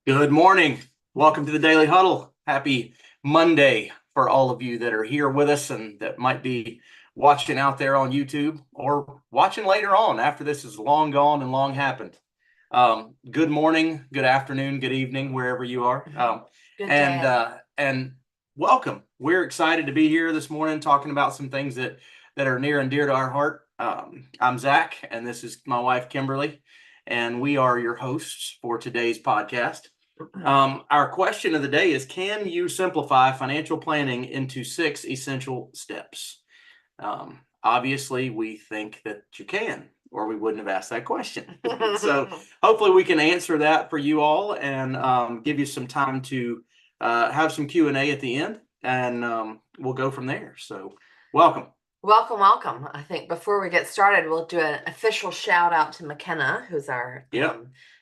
Good morning. Welcome to the Daily Huddle. Happy Monday for all of you that are here with us and that might be watching out there on YouTube or watching later on after this is long gone and long happened. Good morning, good afternoon, good evening, wherever you are. Good and day. and welcome. We're excited to be here this morning talking about some things that are near and dear to our heart. I'm Zach, and this is my wife Kimberly, and we are your hosts for today's podcast. Our question of the day is, can you simplify financial planning into 6 essential steps? Obviously, we think that you can, or we wouldn't have asked that question. So hopefully we can answer that for you all and give you some time to have some Q&A at the end, and we'll go from there. So welcome. Welcome, welcome. I think before we get started, we'll do an official shout out to McKenna, who's our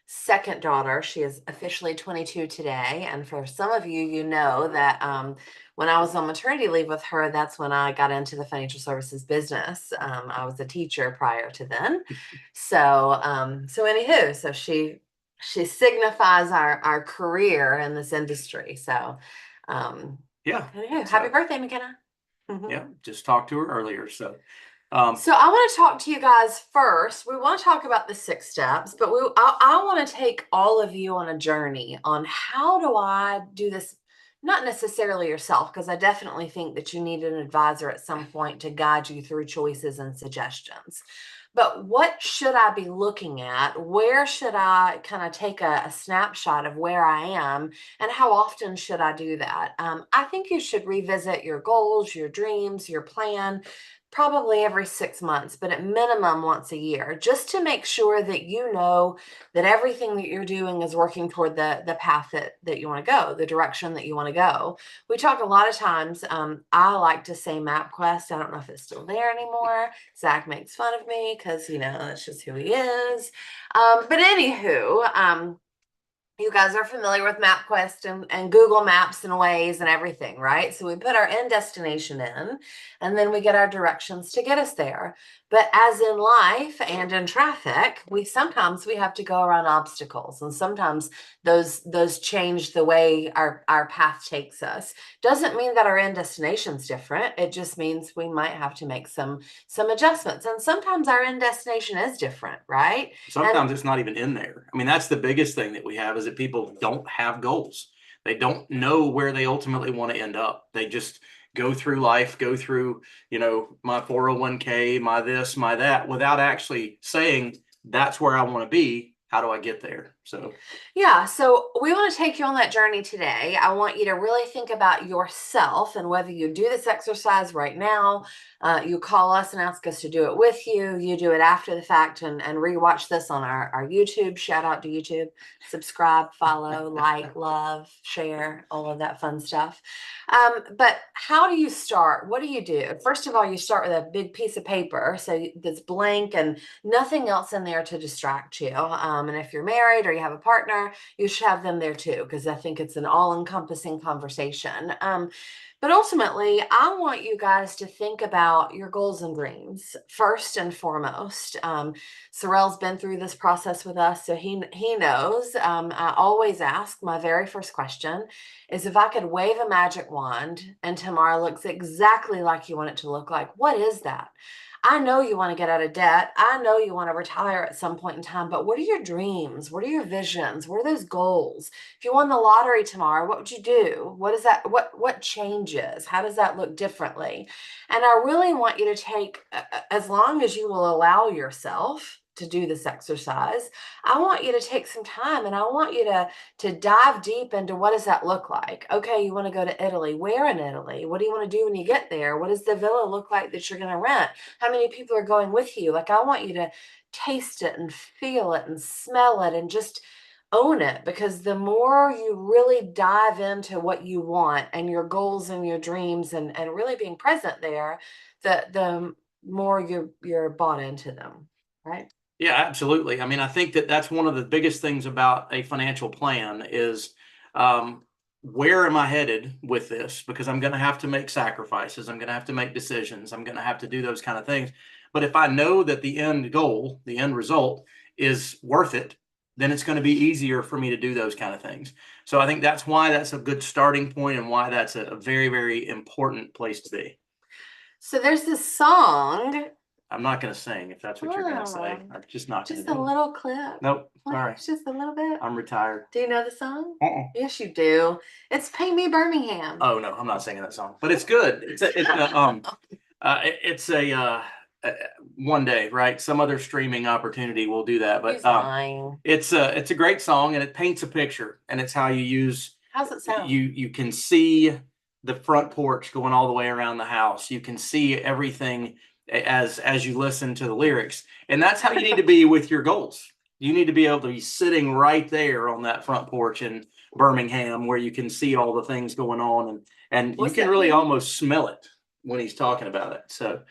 second daughter. She is officially 22 today. And for some of you, you know that when I was on maternity leave with her, that's when I got into the financial services business. I was a teacher prior to then. So she signifies our career in this industry. So happy birthday, McKenna. Yeah, just talked to her earlier. So I want to talk to you guys first. We want to talk about the 6 steps, but I want to take all of you on a journey on how do I do this, not necessarily yourself, because I definitely think that you need an advisor at some point to guide you through choices and suggestions. But what should I be looking at? Where should I kind of take a snapshot of where I am? And how often should I do that? I think you should revisit your goals, your dreams, your plan, probably every 6 months, but at minimum once a year, just to make sure that you know that everything that you're doing is working toward the path that you want to go, the direction that you want to go. We talk a lot of times, I like to say MapQuest. I don't know if it's still there anymore. Zach makes fun of me because, that's just who he is. But anywho, you guys are familiar with MapQuest and Google Maps and Waze and everything, right? So we put our end destination in, and then we get our directions to get us there. But as in life and in traffic, sometimes we have to go around obstacles, and sometimes those change the way our path takes us. Doesn't mean that our end destination's different. It just means we might have to make some adjustments. And sometimes our end destination is different, right? Sometimes it's not even in there. I mean, that's the biggest thing that we have, is that people don't have goals. They don't know where they ultimately want to end up. They just go through life, go through, my 401k, my this, my that, without actually saying, that's where I want to be. How do I get there? So we want to take you on that journey today. I want you to really think about yourself and whether you do this exercise right now, you call us and ask us to do it with you, you do it after the fact and rewatch this on our YouTube. Shout out to YouTube. Subscribe, follow, like, love, share, all of that fun stuff. But how do you start? What do you do? First of all, you start with a big piece of paper, so that's blank and nothing else in there to distract you. And if you're married or you have a partner, you should have them there too, because I think it's an all-encompassing conversation. But ultimately, I want you guys to think about your goals and dreams first and foremost. Sorrell's been through this process with us, so he knows. I always ask, my very first question is, if I could wave a magic wand and tomorrow looks exactly like you want it to look like, what is that? I know you want to get out of debt. I know you want to retire at some point in time, but what are your dreams? What are your visions? What are those goals? If you won the lottery tomorrow, what would you do? What is that? What changes? How does that look differently? And I really want you to take, as long as you will allow yourself to do this exercise, I want you to take some time and I want you to dive deep into, what does that look like? Okay, you want to go to Italy. Where in Italy? What do you want to do when you get there? What does the villa look like that you're going to rent? How many people are going with you? Like, I want you to taste it and feel it and smell it and just own it, because the more you really dive into what you want and your goals and your dreams and really being present there, the more you're bought into them, right? yeah, absolutely. I mean, I think that that's one of the biggest things about a financial plan is, where am I headed with this? Because I'm going to have to make sacrifices. I'm going to have to make decisions. I'm going to have to do those kind of things. But if I know that the end goal, the end result is worth it, then it's going to be easier for me to do those kind of things. So I think that's why that's a good starting point and why that's a very, very important place to be. So there's this song. I'm not going to sing if that's what you're going to say. I'm just not going to Just a do it. little clip. Nope. Like, Sorry. just a little bit. I'm retired. Do you know the song? Uh-uh. Yes, you do. It's Pay Me Birmingham. Oh no, I'm not singing that song, but it's good. It's a one day, right? Some other streaming opportunity will do that, but it's a great song and it paints a picture, and it's how you use. How's it sound? You can see the front porch going all the way around the house. You can see everything as you listen to the lyrics, and that's how you need to be with your goals. You need to be able to be sitting right there on that front porch in Birmingham where you can see all the things going on, and you can really almost smell it when he's talking about it. So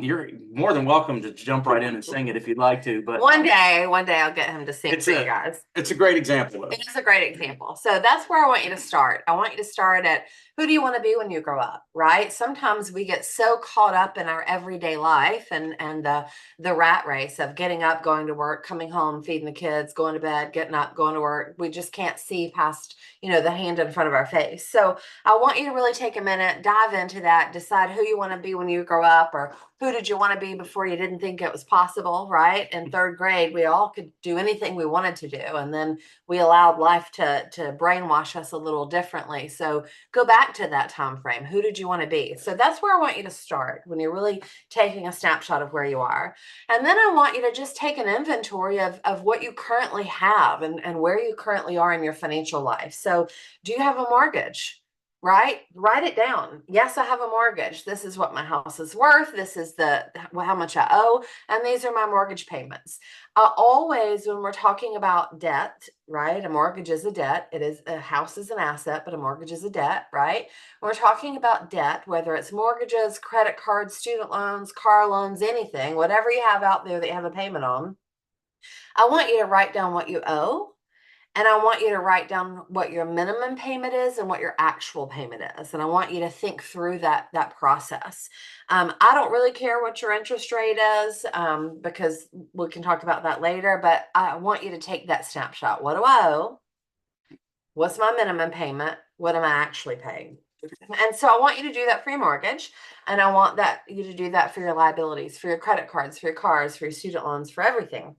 you're more than welcome to jump right in and sing it if you'd like to. But one day I'll get him to sing for you guys. It's a great example. It is a great example. So that's where I want you to start. I want you to start at, who do you want to be when you grow up, right? Sometimes we get so caught up in our everyday life and the rat race of getting up, going to work, coming home, feeding the kids, going to bed, getting up, going to work. We just can't see past, the hand in front of our face. So I want you to really take a minute, dive into that, decide who you want to be when you grow up, or who did you want to be before you didn't think it was possible, right? In third grade, we all could do anything we wanted to do. And then we allowed life to brainwash us a little differently. So go back to that time frame. Who did you want to be? So that's where I want you to start when you're really taking a snapshot of where you are. And then I want you to just take an inventory of what you currently have and where you currently are in your financial life. So do you have a mortgage? Right? Write it down. Yes, I have a mortgage. This is what my house is worth. This is how much I owe. And these are my mortgage payments. Always, when we're talking about debt, right? A mortgage is a debt. A house is an asset, but a mortgage is a debt, right? When we're talking about debt, whether it's mortgages, credit cards, student loans, car loans, anything, whatever you have out there that you have a payment on, I want you to write down what you owe. And I want you to write down what your minimum payment is and what your actual payment is. And I want you to think through that process. I don't really care what your interest rate is because we can talk about that later. But I want you to take that snapshot. What do I owe? What's my minimum payment? What am I actually paying? And so I want you to do that for your mortgage. And I want you to do that for your liabilities, for your credit cards, for your cars, for your student loans, for everything.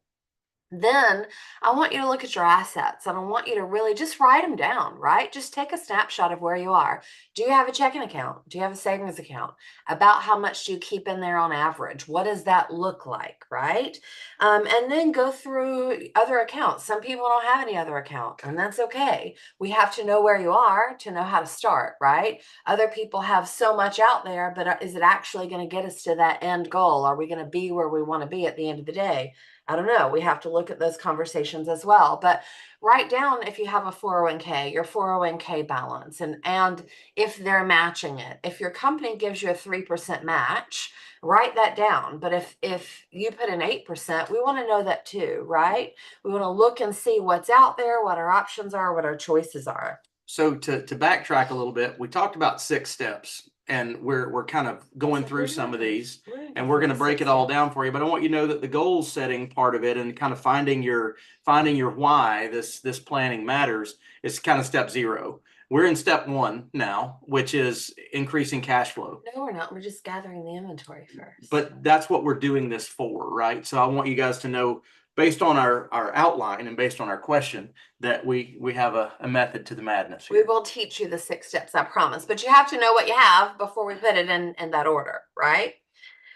Then I want you to look at your assets and I want you to really just write them down, right? Just take a snapshot of where you are. Do you have a checking account? Do you have a savings account? About how much do you keep in there on average? What does that look like, right? And then go through other accounts. Some people don't have any other account, and that's okay. We have to know where you are to know how to start, right? Other people have so much out there, but is it actually going to get us to that end goal? Are we going to be where we want to be at the end of the day? I don't know. We have to look at those conversations as well. But write down if you have a 401k, your 401k balance, and if they're matching it. If your company gives you a 3% match, write that down. But if you put in 8%, we want to know that too, right? We want to look and see what's out there, what our options are, what our choices are. So to backtrack a little bit, we talked about 6 steps. And we're kind of going through some of these, and we're going to break it all down for you. But I want you to know that the goal setting part of it and kind of finding your why this planning matters is kind of step 0. We're in step 1 now, which is increasing cash flow. No, we're not. We're just gathering the inventory first. But that's what we're doing this for, right? So I want you guys to know, based on our outline and based on our question, that we have a method to the madness here. We will teach you the 6 steps, I promise. But you have to know what you have before we put it in that order, right?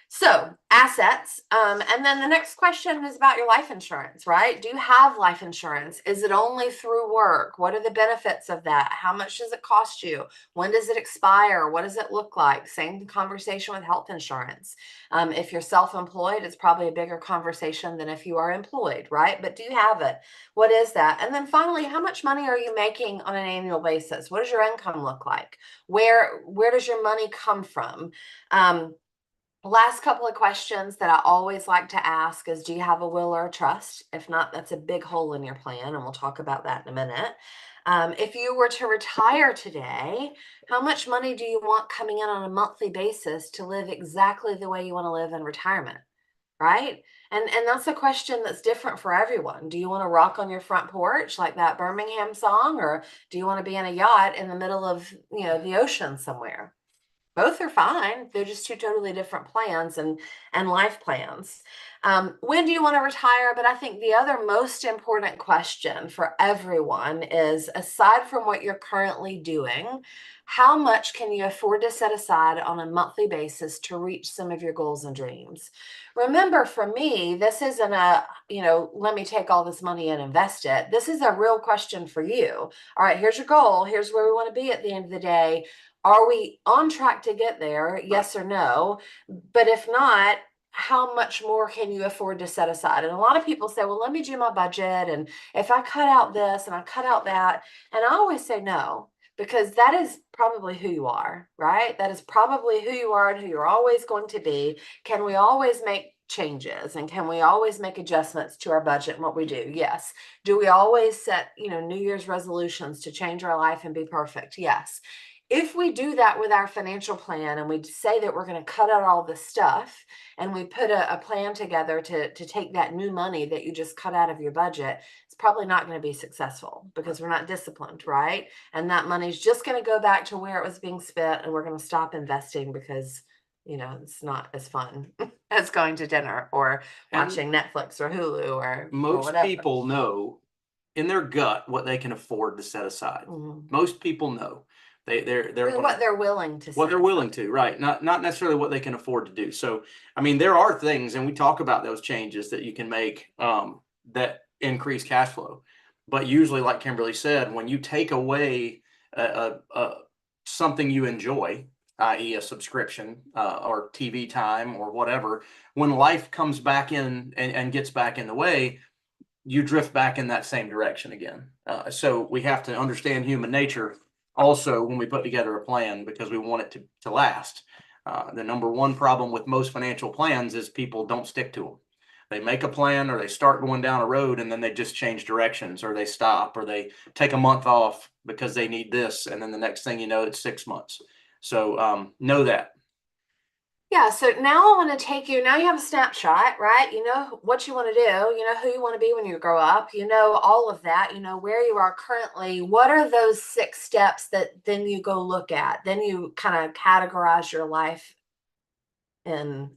So assets. And then the next question is about your life insurance, right? Do you have life insurance? Is it only through work? What are the benefits of that? How much does it cost you? When does it expire? What does it look like? Same conversation with health insurance. If you're self-employed, it's probably a bigger conversation than if you are employed, right? But do you have it? What is that? And then finally, how much money are you making on an annual basis? What does your income look like? Where does your money come from? Last couple of questions that I always like to ask is, do you have a will or a trust? If not, that's a big hole in your plan, and we'll talk about that in a minute. If you were to retire today, how much money do you want coming in on a monthly basis to live exactly the way you want to live in retirement? right? And that's a question that's different for everyone. Do you want to rock on your front porch like that Birmingham song, or do you want to be in a yacht in the middle of, the ocean somewhere? Both are fine. They're just two totally different plans and life plans. When do you want to retire? But I think the other most important question for everyone is, aside from what you're currently doing, how much can you afford to set aside on a monthly basis to reach some of your goals and dreams? Remember, for me, this isn't let me take all this money and invest it. This is a real question for you. All right, here's your goal. Here's where we want to be at the end of the day. Are we on track to get there? Yes or no? But if not, how much more can you afford to set aside? And a lot of people say, well, let me do my budget. And if I cut out this and I cut out that, and I always say no, because that is probably who you are, right? That is probably who you are and who you're always going to be. Can we always make changes, and can we always make adjustments to our budget and what we do? Yes. Do we always set, New Year's resolutions to change our life and be perfect? Yes. If we do that with our financial plan and we say that we're going to cut out all this stuff, and we put a plan together to take that new money that you just cut out of your budget, it's probably not going to be successful because we're not disciplined, right? And that money's just going to go back to where it was being spent, and we're going to stop investing because it's not as fun as going to dinner or And watching Netflix or Hulu or most whatever. people know in their gut what they can afford to set aside. Mhm. Most people know. They're Or what they're willing to what they're set willing aside. to, right? Not necessarily what they can afford to do. So, I mean, there are things, and we talk about those changes that you can make that increase cash flow. But usually, like Kimberly said, when you take away something you enjoy, i.e., a subscription or TV time or whatever, when life comes back in and gets back in the way, you drift back in that same direction again. So we have to understand human nature also when we put together a plan, because we want it to last. The number one problem with most financial plans is people don't stick to them. They make a plan, or they start going down a road, and then they just change directions, or they stop, or they take a month off because they need this. And then the next thing you know, it's 6 months. So know that. Yeah, so now I want to take you. Now you have a snapshot, right? You know what you want to do, who you want to be when you grow up, all of that, where you are currently. What are those 6 steps that then you go look at? Then you kind of categorize your life in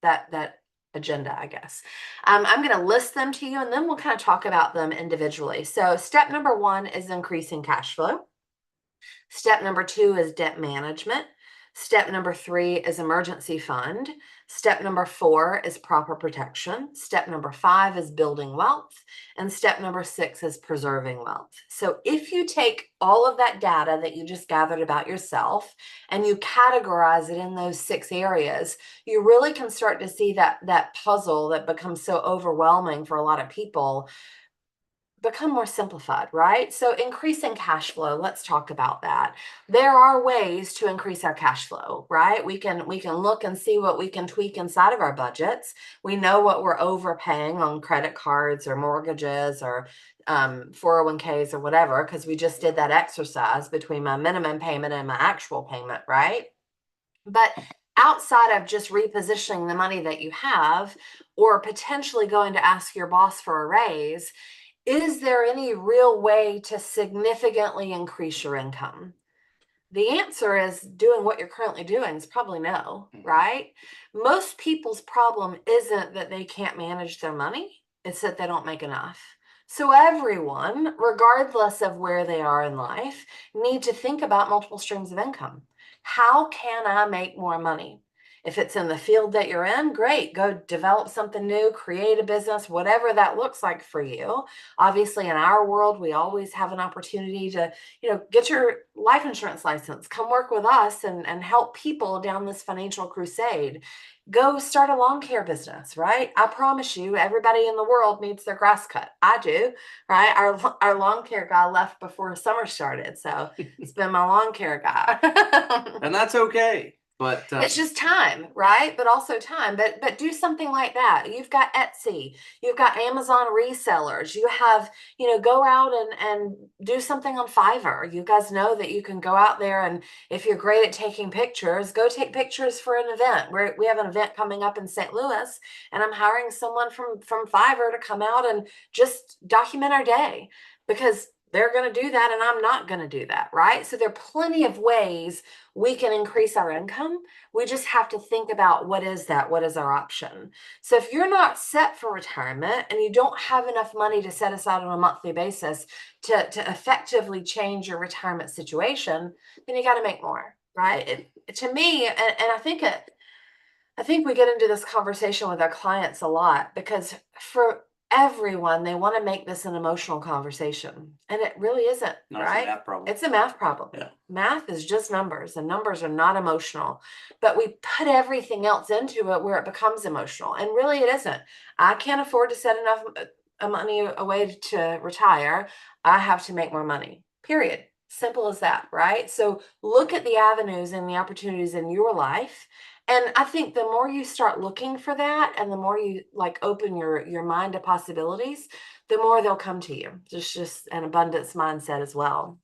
that agenda, I guess. I'm going to list them to you, and then we'll kind of talk about them individually. So step number 1 is increasing cash flow. Step number 2 is debt management. Step number 3 is emergency fund. Step number 4 is proper protection. Step number 5 is building wealth. And step number 6 is preserving wealth. So if you take all of that data that you just gathered about yourself and you categorize it in those 6 areas, you really can start to see that puzzle that becomes so overwhelming for a lot of people become more simplified, right? So increasing cash flow, let's talk about that. There are ways to increase our cash flow, right? We can look and see what we can tweak inside of our budgets. We know what we're overpaying on credit cards or mortgages or 401ks or whatever, because we just did that exercise between my minimum payment and my actual payment, right? But outside of just repositioning the money that you have, or potentially going to ask your boss for a raise, is there any real way to significantly increase your income? The answer is doing what you're currently doing is probably no, right? Most people's problem isn't that they can't manage their money, it's that they don't make enough. So everyone, regardless of where they are in life, need to think about multiple streams of income. How can I make more money? If it's in the field that you're in, great, go develop something new, create a business, whatever that looks like for you. Obviously, in our world, we always have an opportunity to, get your life insurance license, come work with us and help people down this financial crusade. Go start a lawn care business, right? I promise you, everybody in the world needs their grass cut. I do, right? Our lawn care guy left before summer started, so it's been my lawn care guy. And that's okay. But It's just time, right? But also time. But do something like that. You've got Etsy, you've got Amazon resellers, you have, go out and do something on Fiverr. You guys know that you can go out there, and if you're great at taking pictures, go take pictures for an event. We have an event coming up in St. Louis, and I'm hiring someone from Fiverr to come out and just document our day, because they're going to do that and I'm not going to do that, right? So there are plenty of ways we can increase our income. We just have to think about what is our option. So if you're not set for retirement and you don't have enough money to set aside on a monthly basis to effectively change your retirement situation, then you got to make more, right? To me, and I think we get into this conversation with our clients a lot, because for everyone, they want to make this an emotional conversation, and it really isn't, no, right? it's a math problem. It's a math problem. Yeah. Math is just numbers, and numbers are not emotional, but we put everything else into it where it becomes emotional, and really it isn't. I can't afford to set enough money away to retire. I have to make more money, period. Simple as that, right? So look at the avenues and the opportunities in your life. And I think the more you start looking for that, and the more you open your mind to possibilities, the more they'll come to you. Just an abundance mindset as well.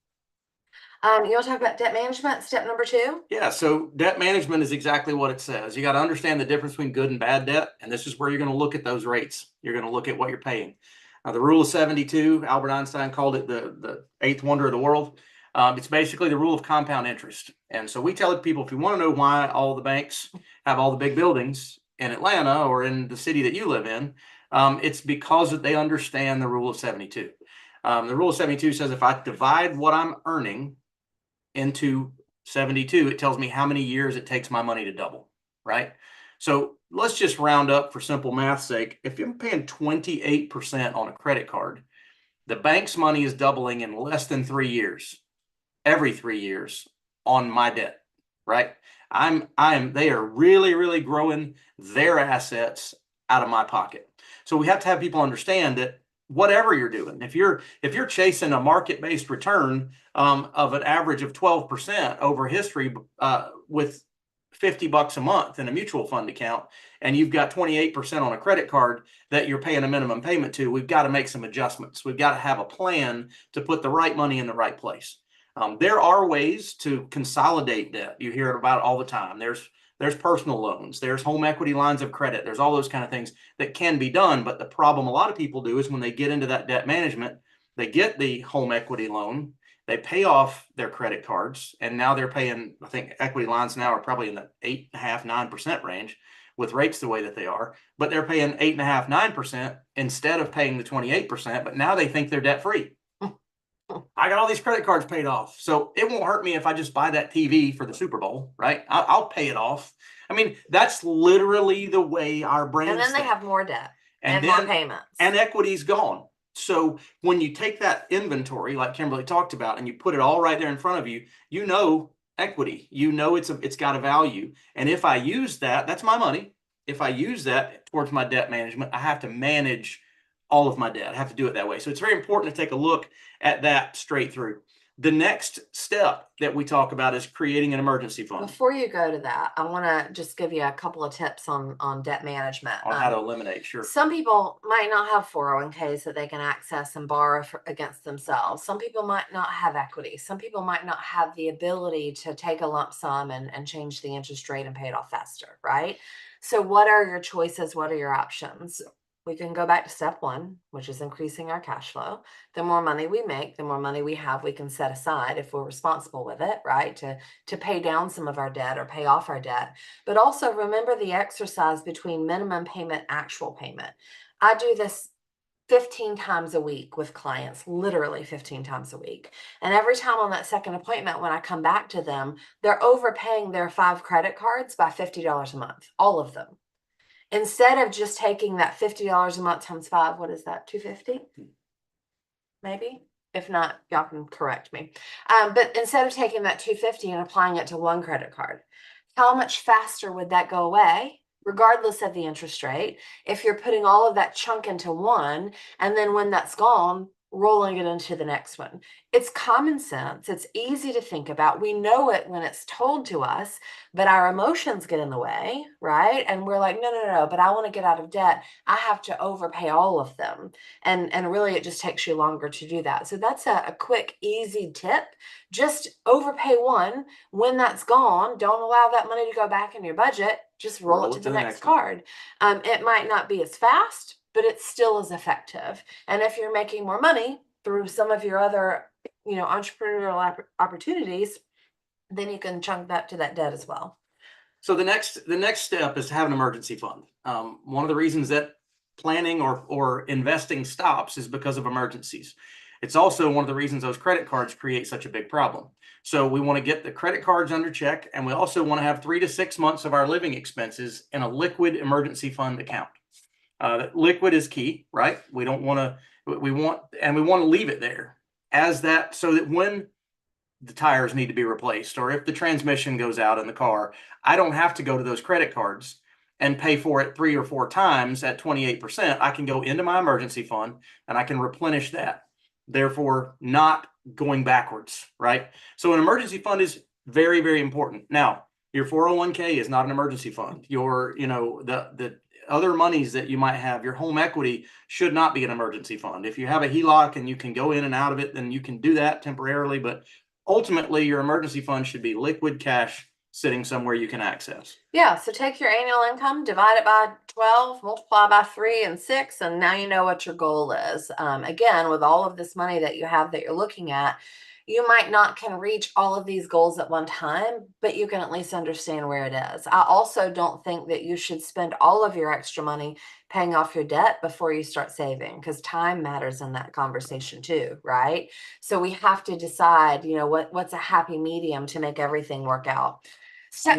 You want to talk about debt management, step number 2? Yeah, so debt management is exactly what it says. You got to understand the difference between good and bad debt, and this is where you're going to look at those rates. You're going to look at what you're paying. The rule of 72, Albert Einstein called it the eighth wonder of the world. It's basically the rule of compound interest. And so we tell people, if you want to know why all the banks have all the big buildings in Atlanta or in the city that you live in, it's because they understand the rule of 72. The rule of 72 says if I divide what I'm earning into 72, it tells me how many years it takes my money to double, right? So let's just round up for simple math's sake. If you're paying 28% on a credit card, the bank's money is doubling in less than 3 years, every 3 years on my debt, right? They are really, really growing their assets out of my pocket. So we have to have people understand that whatever you're doing, if you're chasing a market-based return of an average of 12% over history with $50 a month in a mutual fund account, and you've got 28% on a credit card that you're paying a minimum payment to, we've got to make some adjustments. We've got to have a plan to put the right money in the right place. There are ways to consolidate debt. You hear about it all the time. There's personal loans, there's home equity lines of credit, there's all those kind of things that can be done. But the problem a lot of people do is when they get into that debt management, they get the home equity loan, they pay off their credit cards, and now they're paying, I think equity lines now are probably in the 8.5%, 9% range with rates the way that they are, but they're paying 8.5%, 9% instead of paying the 28%, but now they think they're debt free. I got all these credit cards paid off, so it won't hurt me if I just buy that TV for the Super Bowl, right? I'll pay it off. I mean, that's literally the way our brains And then they think. have more debt and then more payments. And equity's gone. So when you take that inventory, like Kimberly talked about, and you put it all right there in front of you, you know equity. You know it's got a value. And if I use that, that's my money. If I use that towards my debt management, I have to manage all of my debt. I have to do it that way. So it's very important to take a look at that straight through. The next step that we talk about is creating an emergency fund. Before you go to that, I want to just give you a couple of tips on debt management. On how to eliminate, sure. Some people might not have 401ks that they can access and borrow against themselves. Some people might not have equity. Some people might not have the ability to take a lump sum and change the interest rate and pay it off faster, right? So what are your choices? What are your options? We can go back to step 1, which is increasing our cash flow. The more money we make, the more money we have, we can set aside if we're responsible with it, right? To pay down some of our debt or pay off our debt. But also remember the exercise between minimum payment, actual payment. I do this 15 times a week with clients, literally 15 times a week. And every time on that second appointment, when I come back to them, they're overpaying their 5 credit cards by $50 a month, all of them. Instead of just taking that $50 a month times 5, what is that? $250? Maybe. If not, y'all can correct me. But instead of taking that $250 and applying it to one credit card, how much faster would that go away, regardless of the interest rate, if you're putting all of that chunk into one, and then when that's gone, rolling it into the next one. It's common sense. It's easy to think about. We know it when it's told to us, but our emotions get in the way, right? And we're like, no, no, no, but I want to get out of debt. I have to overpay all of them. And really it just takes you longer to do that. So that's a quick, easy tip. Just overpay one. When that's gone, don't allow that money to go back in your budget. Just roll it to the next one. card. It might not be as fast, but it still is effective. And if you're making more money through some of your other, entrepreneurial opportunities, then you can chunk that to that debt as well. So the next step is to have an emergency fund. One of the reasons that planning or investing stops is because of emergencies. It's also one of the reasons those credit cards create such a big problem. So we want to get the credit cards under check, and we also want to have 3 to 6 months of our living expenses in a liquid emergency fund account. Liquid is key, right? We don't want to, we want to leave it there as that, so that when the tires need to be replaced, or if the transmission goes out in the car, I don't have to go to those credit cards and pay for it 3 or 4 times at 28%. I can go into my emergency fund and I can replenish that, therefore not going backwards, right? So an emergency fund is very, very important. Now, your 401k is not an emergency fund. Your, the other monies that you might have, your home equity, should not be an emergency fund. If you have a HELOC and you can go in and out of it, then you can do that temporarily. But ultimately, your emergency fund should be liquid cash sitting somewhere you can access. Yeah, so take your annual income, divide it by 12, multiply by 3 and 6, and now you know what your goal is. Again, with all of this money that you have that you're looking at, you might not can reach all of these goals at one time, but you can at least understand where it is. I also don't think that you should spend all of your extra money paying off your debt before you start saving, because time matters in that conversation too, right? So we have to decide, what's a happy medium to make everything work out. So,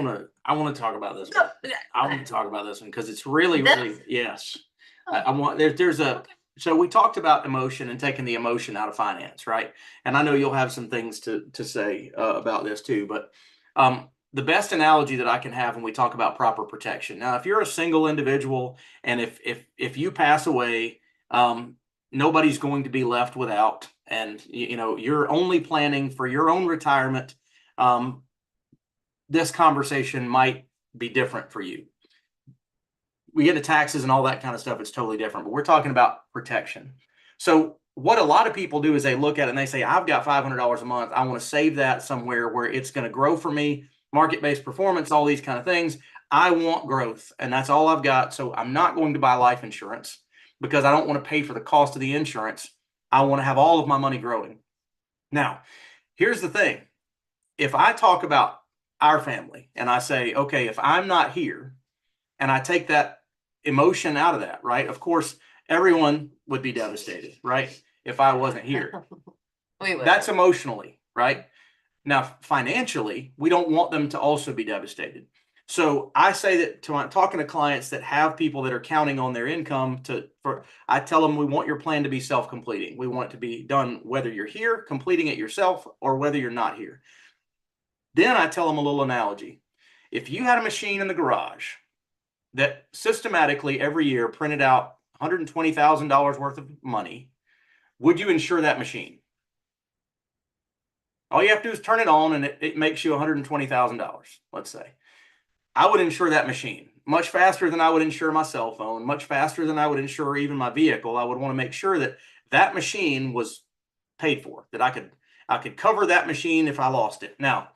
I want to talk about this one. I want to talk about this one because it's really, really, yes. I want there's a Okay. so we talked about emotion and taking the emotion out of finance, right? And I know you'll have some things to say about this too, but the best analogy that I can have when we talk about proper protection. Now, if you're a single individual and if you pass away, nobody's going to be left without, and you're only planning for your own retirement. This conversation might be different for you. We get to taxes and all that kind of stuff, it's totally different, but we're talking about protection. So what a lot of people do is they look at it and they say, I've got $500 a month. I want to save that somewhere where it's going to grow for me, market-based performance, all these kind of things. I want growth, and that's all I've got. So I'm not going to buy life insurance because I don't want to pay for the cost of the insurance. I want to have all of my money growing. Now, here's the thing. If I talk about our family and I say, okay, if I'm not here and I take that emotion out of that, right? Of course, everyone would be devastated, right? If I wasn't here. That's emotionally, right? Now, financially, we don't want them to also be devastated. So I say that talking to clients that have people that are counting on their income I tell them we want your plan to be self-completing. We want it to be done whether you're here, completing it yourself, or whether you're not here. Then I tell them a little analogy. If you had a machine in the garage that systematically every year printed out $120,000 worth of money, would you insure that machine? All you have to do is turn it on and it makes you $120,000, let's say. I would insure that machine much faster than I would insure my cell phone, much faster than I would insure even my vehicle. I would want to make sure that that machine was paid for, that I could cover that machine if I lost it. Now,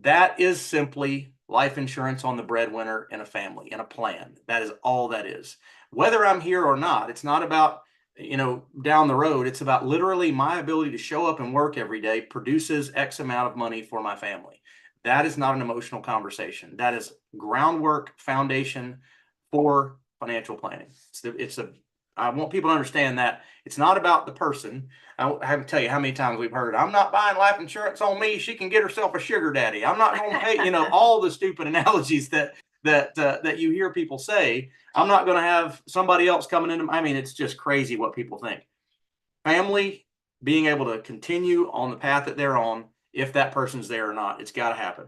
that is simply life insurance on the breadwinner in a family, in a plan. That is all that is. Whether I'm here or not, it's not about, down the road. It's about literally my ability to show up and work every day produces X amount of money for my family. That is not an emotional conversation. That is groundwork, foundation for financial planning. I want people to understand that it's not about the person. I have to tell you how many times we've heard, I'm not buying life insurance on me. She can get herself a sugar daddy. I'm not going to pay, all the stupid analogies that you hear people say. I'm not going to have somebody else coming in. I mean, it's just crazy what people think. Family being able to continue on the path that they're on, if that person's there or not, it's got to happen.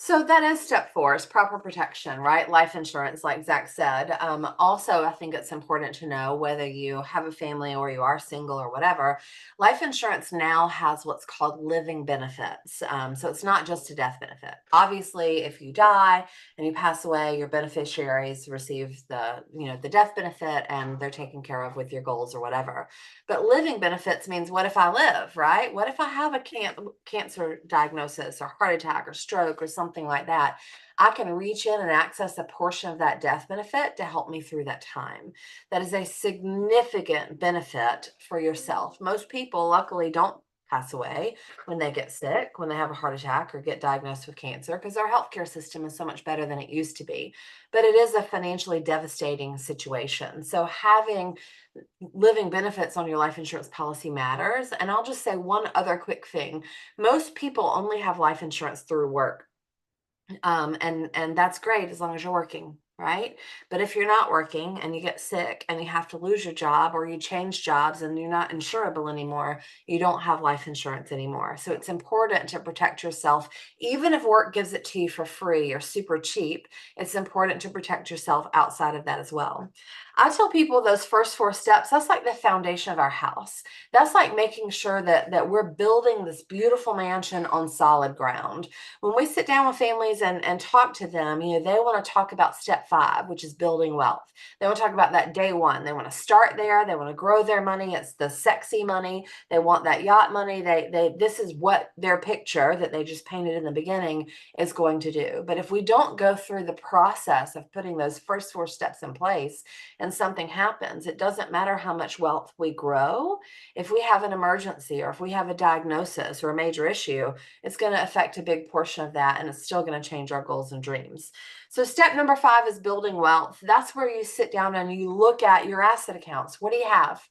So that is step four, is proper protection, right? Life insurance, like Zach said. Also, I think it's important to know, whether you have a family or you are single or whatever, life insurance now has what's called living benefits. So it's not just a death benefit. Obviously, if you die and you pass away, your beneficiaries receive the death benefit, and they're taken care of with your goals or whatever. But living benefits means, what if I live, right? What if I have a cancer diagnosis or heart attack or stroke or something like that? I can reach in and access a portion of that death benefit to help me through that time. That is a significant benefit for yourself. Most people, luckily, don't pass away when they get sick, when they have a heart attack or get diagnosed with cancer, because our healthcare system is so much better than it used to be. But it is a financially devastating situation. So having living benefits on your life insurance policy matters. And I'll just say one other quick thing. Most people only have life insurance through work. And that's great as long as you're working, right? But if you're not working and you get sick and you have to lose your job, or you change jobs and you're not insurable anymore, you don't have life insurance anymore. So it's important to protect yourself. Even if work gives it to you for free or super cheap, it's important to protect yourself outside of that as well. I tell people those first four steps, that's like the foundation of our house. That's like making sure that we're building this beautiful mansion on solid ground. When we sit down with families and talk to them, they want to talk about step five, which is building wealth. They want to talk about that day one. They want to start there. They want to grow their money. It's the sexy money. They want that yacht money. This is what their picture that they just painted in the beginning is going to do. But if we don't go through the process of putting those first four steps in place and something happens, it doesn't matter how much wealth we grow. If we have an emergency, or if we have a diagnosis or a major issue, it's going to affect a big portion of that, and it's still going to change our goals and dreams. So step number five is building wealth. That's where you sit down and you look at your asset accounts. What do you have?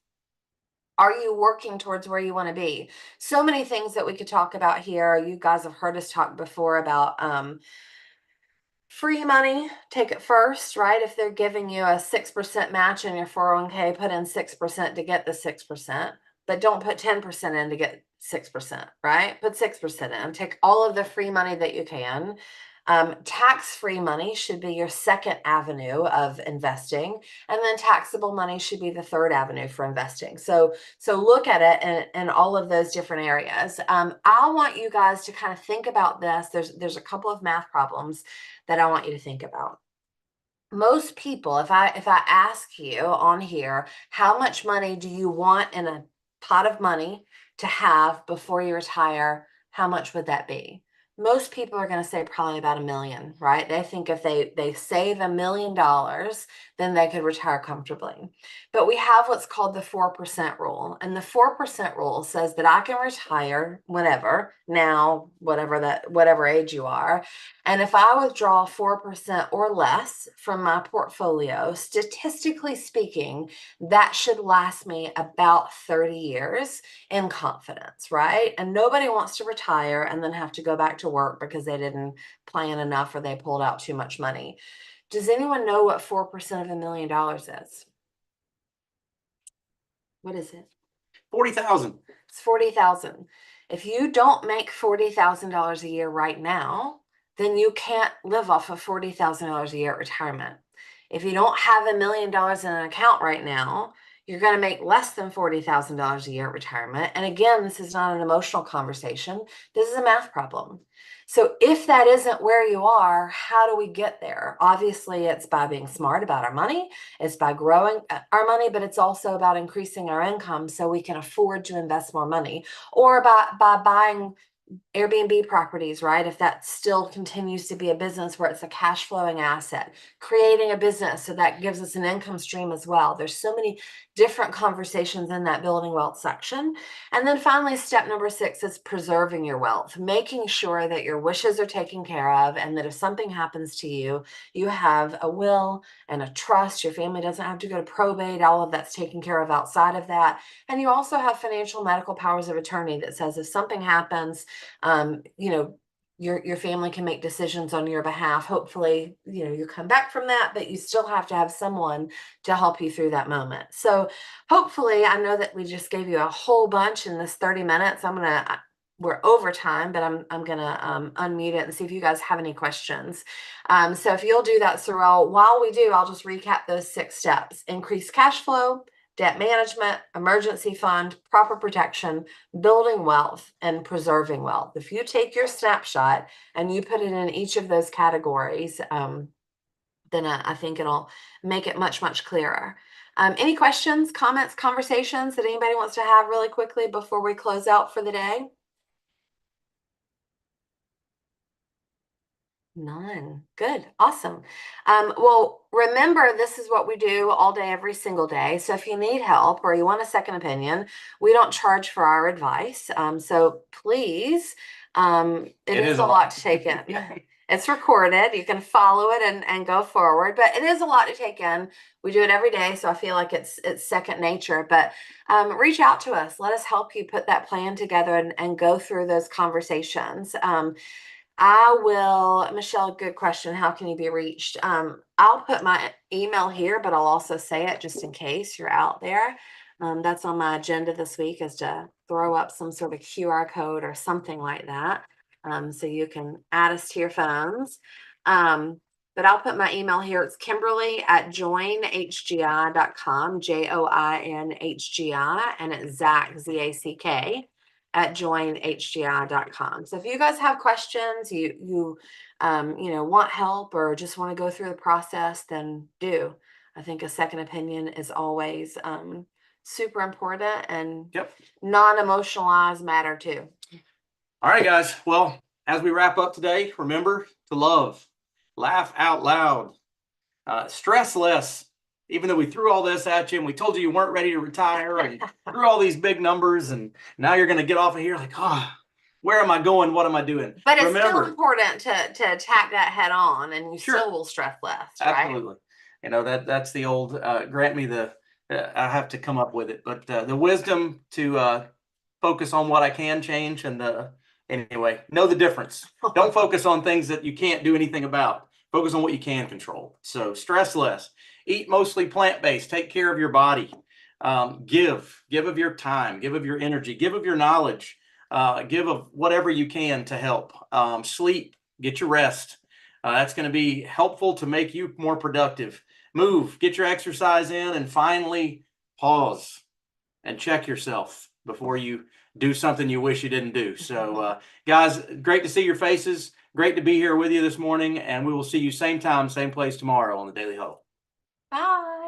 Are you working towards where you want to be? So many things that we could talk about here. You guys have heard us talk before about free money. Take it first, right? If they're giving you a 6% match in your 401k, put in 6% to get the 6%, but don't put 10% in to get 6%, right? Put 6% in. Take all of the free money that you can. Tax-free money should be your second avenue of investing, and then taxable money should be the third avenue for investing. So look at it in all of those different areas. I want you guys to kind of think about this. There's a couple of math problems that I want you to think about. Most people, if I ask you on here, how much money do you want in a pot of money to have before you retire, how much would that be? Most people are going to say probably about $1 million, right? They think if they save $1 million, then they could retire comfortably. But we have what's called the 4% rule. And the 4% rule says that I can retire whenever, now, whatever age you are. And if I withdraw 4% or less from my portfolio, statistically speaking, that should last me about 30 years in confidence, right? And nobody wants to retire and then have to go back to work because they didn't plan enough or they pulled out too much money. Does anyone know what 4% of $1 million is? What is it? 40,000. It's 40,000. If you don't make $40,000 a year right now, then you can't live off of $40,000 a year at retirement. If you don't have $1 million in an account right now, you're going to make less than $40,000 a year at retirement. And again, this is not an emotional conversation. This is a math problem. So if that isn't where you are, how do we get there? Obviously, it's by being smart about our money. It's by growing our money, but it's also about increasing our income so we can afford to invest more money, or by buying Airbnb properties, right? If that still continues to be a business where it's a cash flowing asset, creating a business so that gives us an income stream as well. There's so many different conversations in that building wealth section. And then finally, step number 6 is preserving your wealth, making sure that your wishes are taken care of, and that if something happens to you, you have a will and a trust. Your family doesn't have to go to probate. All of that's taken care of outside of that. And you also have financial medical powers of attorney that says if something happens, your family can make decisions on your behalf. Hopefully, you come back from that, but you still have to have someone to help you through that moment. So hopefully, I know that we just gave you a whole bunch in this 30 minutes. I'm going to we're over time, but I'm gonna unmute it and see if you guys have any questions. So if you'll do that, Sorrel, while we do, I'll just recap those 6 steps: increase cash flow, debt management, emergency fund, proper protection, building wealth, and preserving wealth. If you take your snapshot and you put it in each of those categories, then I think it'll make it much, much clearer. Any questions, comments, conversations that anybody wants to have really quickly before we close out for the day? None. Good. Awesome. Well, remember, this is what we do all day, every single day. So if you need help or you want a second opinion, we don't charge for our advice. So please, it is a lot to take in. It's recorded. You can follow it and go forward, but it is a lot to take in. We do it every day, so I feel like it's second nature. But reach out to us. Let us help you put that plan together and go through those conversations. I will, Michelle, good question. How can you be reached? I'll put my email here, but I'll also say it just in case you're out there. That's on my agenda this week, is to throw up some sort of QR code or something like that. So you can add us to your phones. But I'll put my email here. It's Kimberly@joinhgi.com, JOINHGI, and it's Zack, ZACK, at joinhgi.com. So if you guys have questions, you want help or just want to go through the process, then do. I think a second opinion is always super important, and Yep. non-emotionalized matter too. All right, guys. Well, as we wrap up today, remember to love, laugh out loud, stress less. Even though we threw all this at you and we told you weren't ready to retire and threw all these big numbers, and now you're going to get off of here like, where am I going? What am I doing? But it's still important to attack that head on, and you Sure. still will stress less, right? Absolutely. That's the old, grant me the, I have to come up with it, but the wisdom to focus on what I can change, and anyway, know the difference. Don't focus on things that you can't do anything about. Focus on what you can control. So stress less. Eat mostly plant-based. Take care of your body. Give of your time. Give of your energy. Give of your knowledge. Give of whatever you can to help. Sleep. Get your rest. That's going to be helpful to make you more productive. Move. Get your exercise in. And finally, pause and check yourself before you do something you wish you didn't do. So, guys, great to see your faces. Great to be here with you this morning. And we will see you same time, same place tomorrow on the Daily Huddle. Bye.